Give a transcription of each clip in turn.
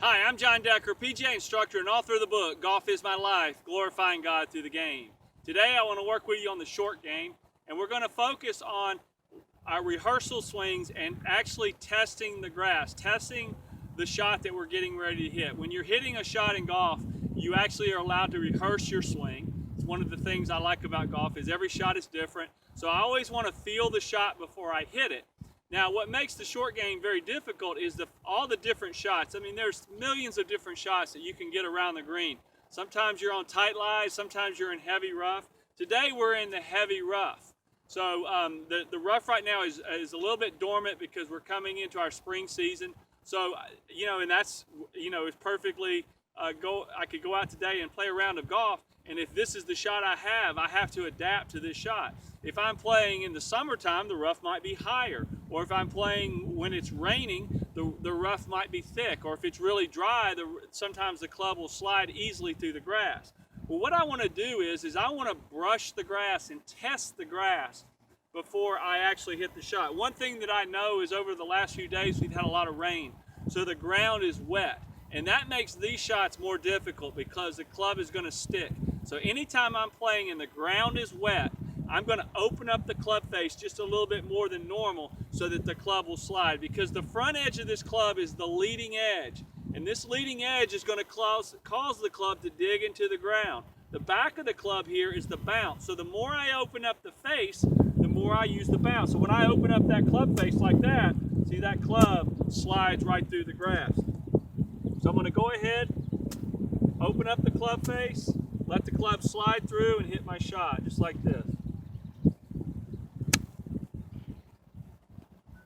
Hi, I'm Jon Decker, PGA instructor and author of the book, Golf is My Life, Glorifying God Through the Game. Today I want to work with you on the short game, and we're going to focus on our rehearsal swings and actually testing the grass, testing the shot that we're getting ready to hit. When you're hitting a shot in golf, you actually are allowed to rehearse your swing. It's one of the things I like about golf is every shot is different, so I always want to feel the shot before I hit it. Now, what makes the short game very difficult is all the different shots. I mean, there's millions of different shots that you can get around the green. Sometimes you're on tight lies, sometimes you're in heavy rough. Today, we're in the heavy rough. So the rough right now is a little bit dormant because we're coming into our spring season. So, and that's, it's perfectly, I could go out today and play a round of golf, and if this is the shot I have to adapt to this shot. If I'm playing in the summertime, the rough might be higher. Or if I'm playing when it's raining, the rough might be thick. Or if it's really dry, sometimes the club will slide easily through the grass. Well, what I want to do is I want to brush the grass and test the grass before I actually hit the shot. One thing that I know is over the last few days we've had a lot of rain, so the ground is wet. And that makes these shots more difficult because the club is going to stick. So anytime I'm playing and the ground is wet, I'm going to open up the club face just a little bit more than normal so that the club will slide, because the front edge of this club is the leading edge, and this leading edge is going to cause the club to dig into the ground. The back of the club here is the bounce, so the more I open up the face, the more I use the bounce. So when I open up that club face like that, see, that club slides right through the grass. So I'm going to go ahead, open up the club face, let the club slide through and hit my shot just like this.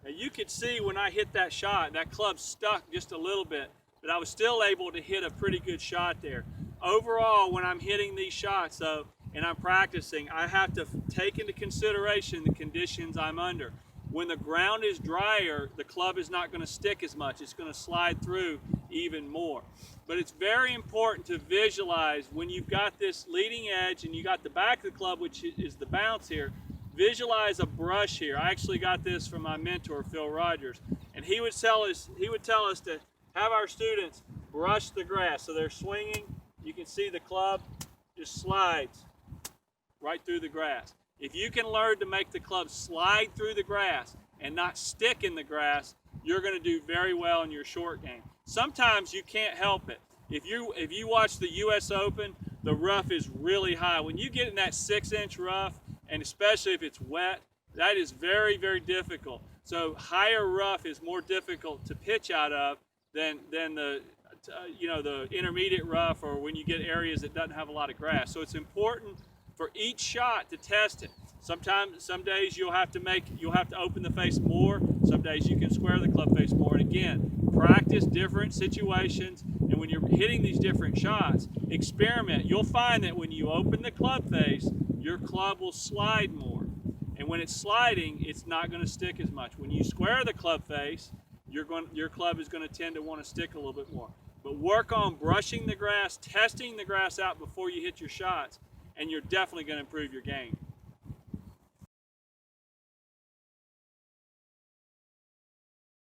Now you could see when I hit that shot, that club stuck just a little bit, but I was still able to hit a pretty good shot there. Overall, when I'm hitting these shots though, and I'm practicing, I have to take into consideration the conditions I'm under. When the ground is drier, the club is not going to stick as much. It's going to slide through even more. But it's very important to visualize when you've got this leading edge and you got the back of the club, which is the bounce here. Visualize a brush here. I actually got this from my mentor, Phil Rogers, and he would tell us to have our students brush the grass. So they're swinging. You can see the club just slides right through the grass. If you can learn to make the club slide through the grass and not stick in the grass, you're going to do very well in your short game. Sometimes you can't help it. If you watch the US Open, the rough is really high. When you get in that 6-inch rough, and especially if it's wet, that is very, very difficult. So higher rough is more difficult to pitch out of than the intermediate rough, or when you get areas that doesn't have a lot of grass. So it's important for each shot to test it. Some days you'll have to open the face more. Some days you can square the club face more. And again, practice different situations. And when you're hitting these different shots, experiment. You'll find that when you open the club face, your club will slide more. And when it's sliding, it's not going to stick as much. When you square the club face, your club is going to tend to want to stick a little bit more. But work on brushing the grass, testing the grass out before you hit your shots, and you're definitely going to improve your game.